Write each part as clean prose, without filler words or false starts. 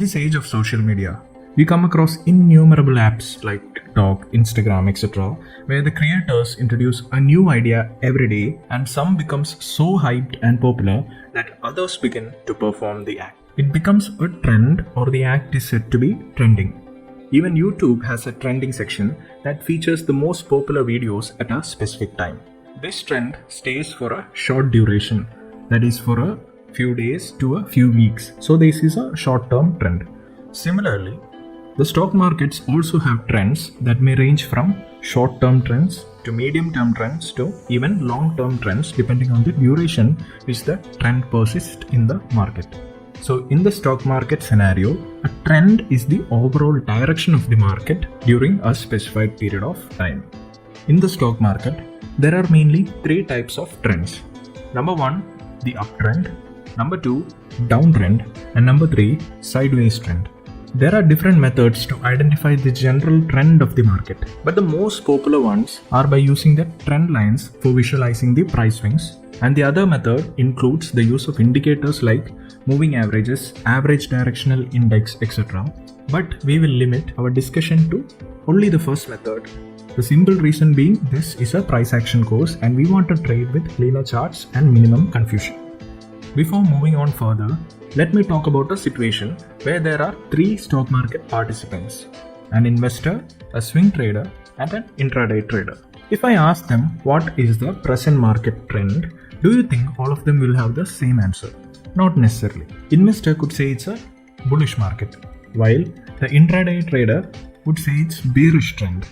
this age of social media, we come across innumerable apps like TikTok, Instagram, etc., where the creators introduce a new idea every day and some becomes so hyped and popular that others begin to perform the act. It becomes a trend or the act is said to be trending. Even YouTube has a trending section that features the most popular videos at a specific time. This trend stays for a short duration, that is for a few days to a few weeks. So this is a short-term trend. Similarly, the stock markets also have trends that may range from short-term trends to medium-term trends to even long-term trends depending on the duration which the trend persists in the market. So in the stock market scenario, a trend is the overall direction of the market during a specified period of time. In the stock market, there are mainly three types of trends. Number 1, the uptrend. Number 2, downtrend. And number 3, sideways trend. There are different methods to identify the general trend of the market, but the most popular ones are by using the trend lines for visualizing the price swings, and the other method includes the use of indicators like moving averages, average directional index, etc. But we will limit our discussion to only the first method. The simple reason being this is a price action course and we want to trade with cleaner charts and minimum confusion. Before moving on further, let me talk about a situation where there are 3 stock market participants: an investor, a swing trader, and an intraday trader. If I ask them what is the present market trend, do you think all of them will have the same answer? Not necessarily. Investor could say it's a bullish market, while the intraday trader would say it's bearish trend.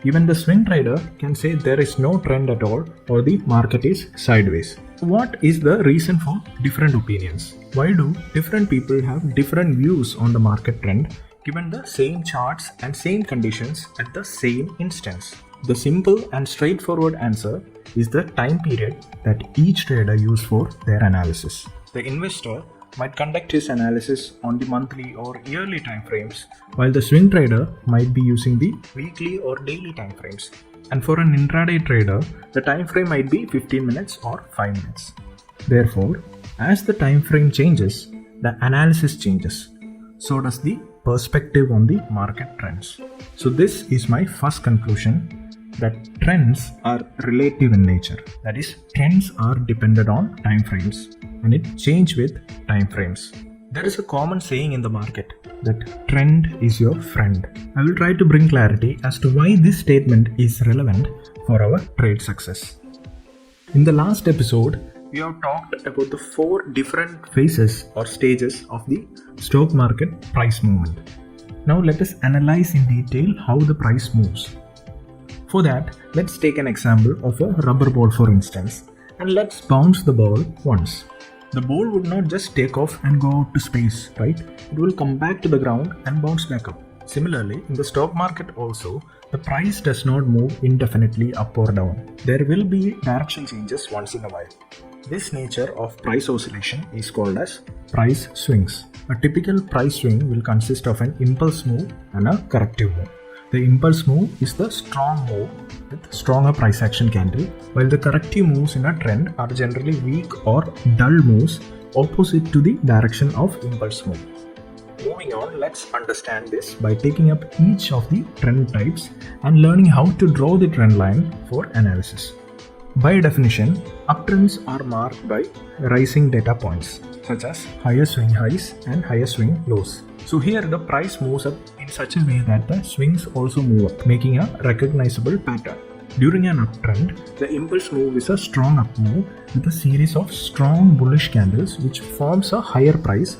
Even the swing trader can say there is no trend at all or the market is sideways. What is the reason for different opinions? Why do different people have different views on the market trend given the same charts and same conditions at the same instance? The simple and straightforward answer is the time period that each trader uses for their analysis. The investor might conduct his analysis on the monthly or yearly time frames, while the swing trader might be using the weekly or daily time frames. And for an intraday trader, the time frame might be 15 minutes or 5 minutes. Therefore, as the time frame changes, the analysis changes. So does the perspective on the market trends. So this is my first conclusion, that trends are relative in nature. That is, trends are dependent on time frames and it changes with time frames. There is a common saying in the market that trend is your friend. I will try to bring clarity as to why this statement is relevant for our trade success. In the last episode, we have talked about the 4 different phases or stages of the stock market price movement. Now let us analyze in detail how the price moves. For that, let's take an example of a rubber ball for instance, and let's bounce the ball once. The ball would not just take off and go out to space, right? It will come back to the ground and bounce back up. Similarly, in the stock market also, the price does not move indefinitely up or down. There will be direction changes once in a while. This nature of price oscillation is called as price swings. A typical price swing will consist of an impulse move and a corrective move. The impulse move is the strong move with stronger price action candle, while the corrective moves in a trend are generally weak or dull moves opposite to the direction of impulse move. Moving on, let's understand this by taking up each of the trend types and learning how to draw the trend line for analysis. By definition, uptrends are marked by rising data points such as higher swing highs and higher swing lows. So here the price moves up in such a way that the swings also move up, making a recognizable pattern. During an uptrend, the impulse move is a strong up move with a series of strong bullish candles which forms a higher price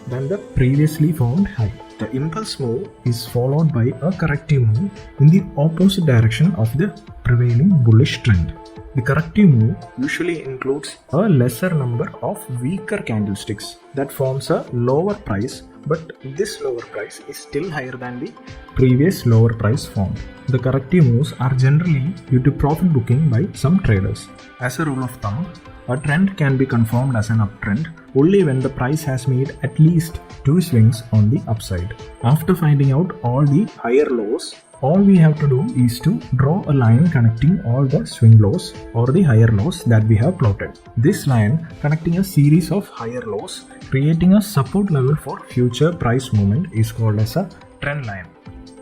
than the previously formed high. The impulse move is followed by a corrective move in the opposite direction of the prevailing bullish trend. The corrective move usually includes a lesser number of weaker candlesticks that forms a lower price, but this lower price is still higher than the previous lower price formed. The corrective moves are generally due to profit booking by some traders. As a rule of thumb, a trend can be confirmed as an uptrend only when the price has made at least 2 swings on the upside. After finding out all the higher lows All we have to do is to draw a line connecting all the swing lows or the higher lows that we have plotted. This line connecting a series of higher lows, creating a support level for future price movement, is called as a trend line.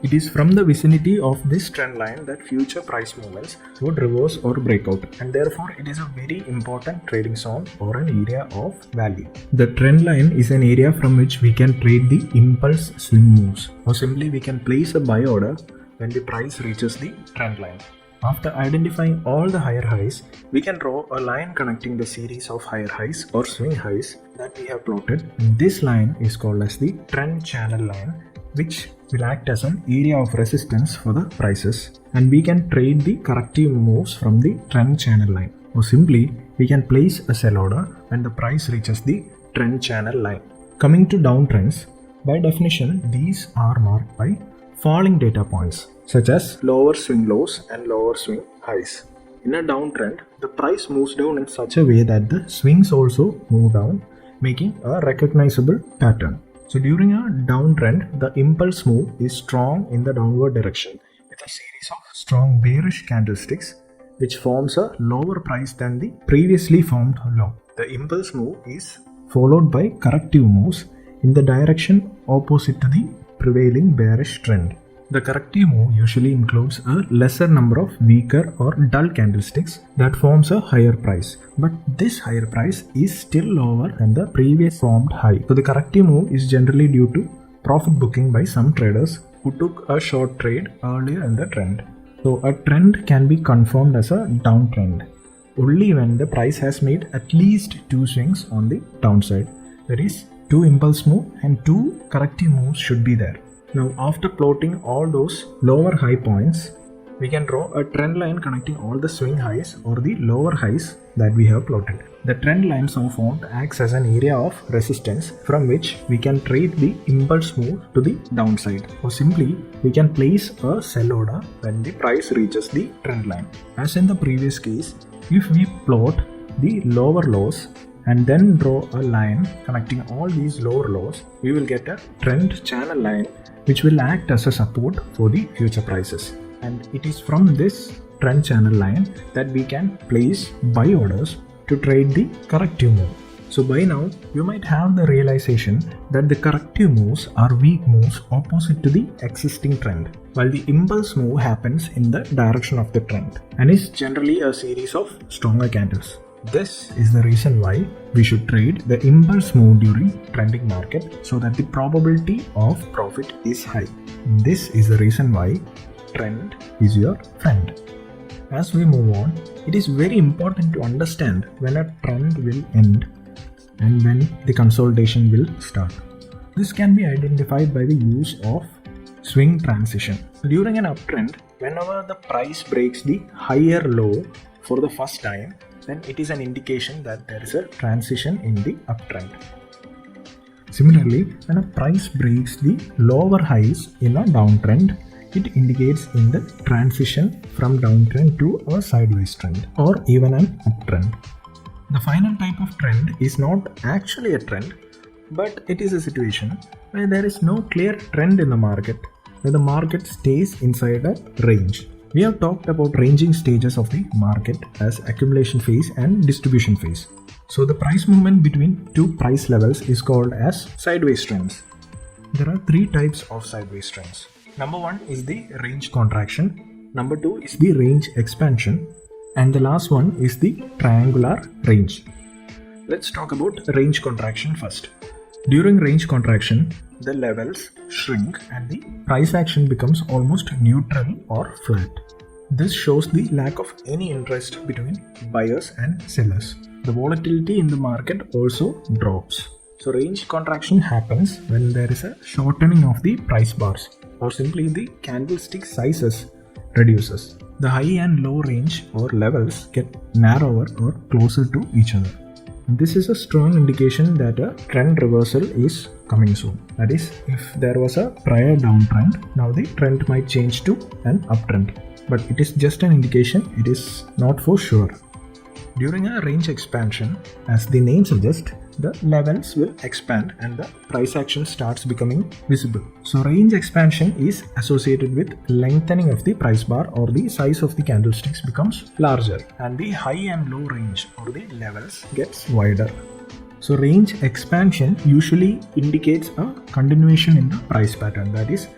It is from the vicinity of this trend line that future price movements would reverse or break out, and therefore it is a very important trading zone or an area of value. The trend line is an area from which we can trade the impulse swing moves, or simply we can place a buy order when the price reaches the trend line. After identifying all the higher highs, we can draw a line connecting the series of higher highs or swing highs that we have plotted. This line is called as the trend channel line, which will act as an area of resistance for the prices, and we can trade the corrective moves from the trend channel line, or simply we can place a sell order when the price reaches the trend channel line. Coming to downtrends, by definition these are marked by falling data points such as lower swing lows and lower swing highs. In a downtrend, the price moves down in such a way that the swings also move down, making a recognizable pattern. So during a downtrend, the impulse move is strong in the downward direction with a series of strong bearish candlesticks which forms a lower price than the previously formed low. The impulse move is followed by corrective moves in the direction opposite to the prevailing bearish trend. The corrective move usually includes a lesser number of weaker or dull candlesticks that forms a higher price, but this higher price is still lower than the previous formed high. So the corrective move is generally due to profit booking by some traders who took a short trade earlier in the trend. So a trend can be confirmed as a downtrend only when the price has made at least two swings on the downside. That is, two impulse moves and two corrective moves should be there. Now, after plotting all those lower high points, we can draw a trend line connecting all the swing highs or the lower highs that we have plotted. The trend line so formed acts as an area of resistance from which we can trade the impulse move to the downside, or simply we can place a sell order when the price reaches the trend line. As in the previous case, if we plot the lower lows and then draw a line connecting all these lower lows, we will get a trend channel line which will act as a support for the future prices. And it is from this trend channel line that we can place buy orders to trade the corrective move. So by now, you might have the realization that the corrective moves are weak moves opposite to the existing trend, while the impulse move happens in the direction of the trend and is generally a series of stronger candles. This is the reason why we should trade the impulse move during trending market so that the probability of profit is high. This is the reason why trend is your friend. As we move on, it is very important to understand when a trend will end and when the consolidation will start. This can be identified by the use of swing transition. During an uptrend, whenever the price breaks the higher low for the first time, then it is an indication that there is a transition in the uptrend. Similarly, when a price breaks the lower highs in a downtrend, it indicates in the transition from downtrend to a sideways trend or even an uptrend. The final type of trend is not actually a trend, but it is a situation where there is no clear trend in the market, where the market stays inside a range. We have talked about ranging stages of the market as accumulation phase and distribution phase. So the price movement between two price levels is called as sideways trends. There are three types of sideways trends. Number one is the range contraction. Number two is the range expansion. And the last one is the triangular range. Let's talk about range contraction first. During range contraction, the levels shrink and the price action becomes almost neutral or flat. This shows the lack of any interest between buyers and sellers. The volatility in the market also drops. So range contraction happens when there is a shortening of the price bars, or simply the candlestick sizes reduces. The high and low range or levels get narrower or closer to each other. This is a strong indication that a trend reversal is coming soon. That is, if there was a prior downtrend, now the trend might change to an uptrend. But it is just an indication, it is not for sure. During a range expansion, as the name suggests, the levels will expand and the price action starts becoming visible. So range expansion is associated with lengthening of the price bar, or the size of the candlesticks becomes larger and the high and low range or the levels gets wider. So range expansion usually indicates a continuation in the price pattern. That is,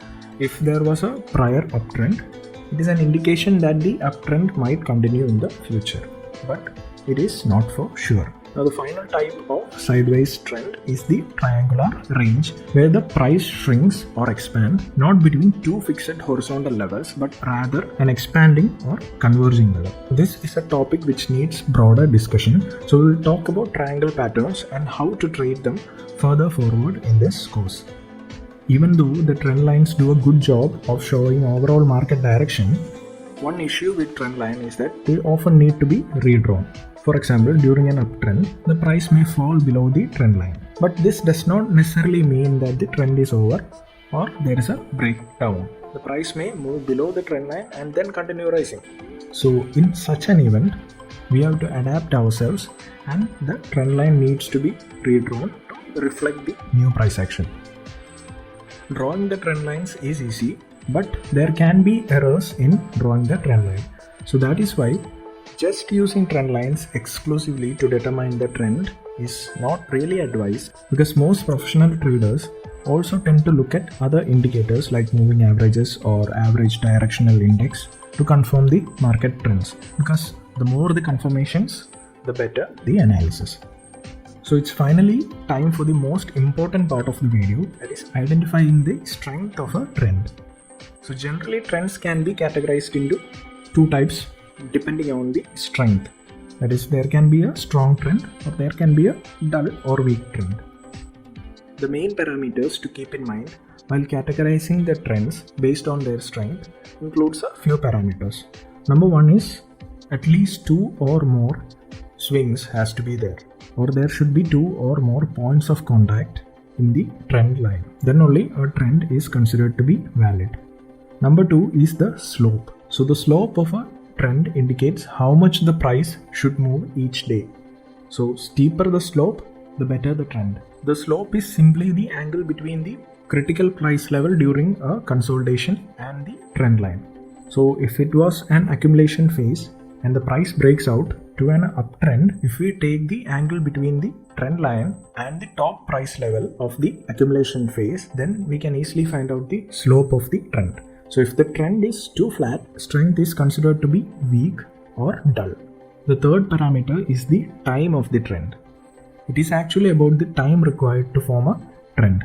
if there was a prior uptrend, it is an indication that the uptrend might continue in the future, but it is not for sure. Now the final type of sideways trend is the triangular range, where the price shrinks or expands not between two fixed horizontal levels but rather an expanding or converging level. This is a topic which needs broader discussion, so we will talk about triangle patterns and how to trade them further forward in this course. Even though the trend lines do a good job of showing overall market direction, one issue with trend line is that they often need to be redrawn. For example, during an uptrend, the price may fall below the trend line. But this does not necessarily mean that the trend is over or there is a breakdown. The price may move below the trend line and then continue rising. So in such an event, we have to adapt ourselves and the trend line needs to be redrawn to reflect the new price action. Drawing the trend lines is easy, but there can be errors in drawing the trend line. So that is why just using trend lines exclusively to determine the trend is not really advised, because most professional traders also tend to look at other indicators like moving averages or average directional index to confirm the market trends, because the more the confirmations, the better the analysis. So it's finally time for the most important part of the video, that is identifying the strength of a trend. So generally trends can be categorized into two types depending on the strength. That is, there can be a strong trend or there can be a dull or weak trend. The main parameters to keep in mind while categorizing the trends based on their strength includes a few parameters. Number one is at least two or more swings has to be there, or there should be two or more points of contact in the trend line. Then only a trend is considered to be valid. Number two is the slope. So the slope of a trend indicates how much the price should move each day. So steeper the slope, the better the trend. The slope is simply the angle between the critical price level during a consolidation and the trend line. So if it was an accumulation phase and the price breaks out to an uptrend, if we take the angle between the trend line and the top price level of the accumulation phase, then we can easily find out the slope of the trend. So if the trend is too flat, strength is considered to be weak or dull. The third parameter is the time of the trend. It is actually about the time required to form a trend.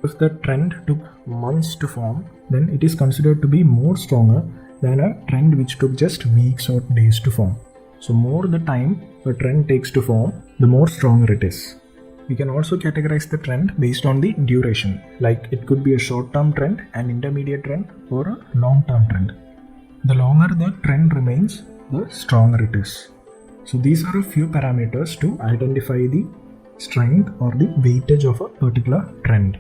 If the trend took months to form, then it is considered to be more stronger than a trend which took just weeks or days to form. So more the time a trend takes to form, the more stronger it is. We can also categorize the trend based on the duration, like it could be a short-term trend, an intermediate trend, or a long-term trend. The longer the trend remains, the stronger it is. So these are a few parameters to identify the strength or the weightage of a particular trend.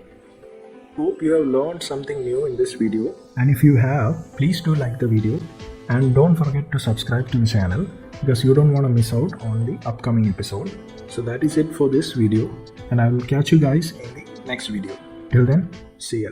Hope you have learned something new in this video, and if you have, please do like the video and don't forget to subscribe to the channel, because you don't want to miss out on the upcoming episode. So that is it for this video, and I will catch you guys in the next video. Till then, see ya.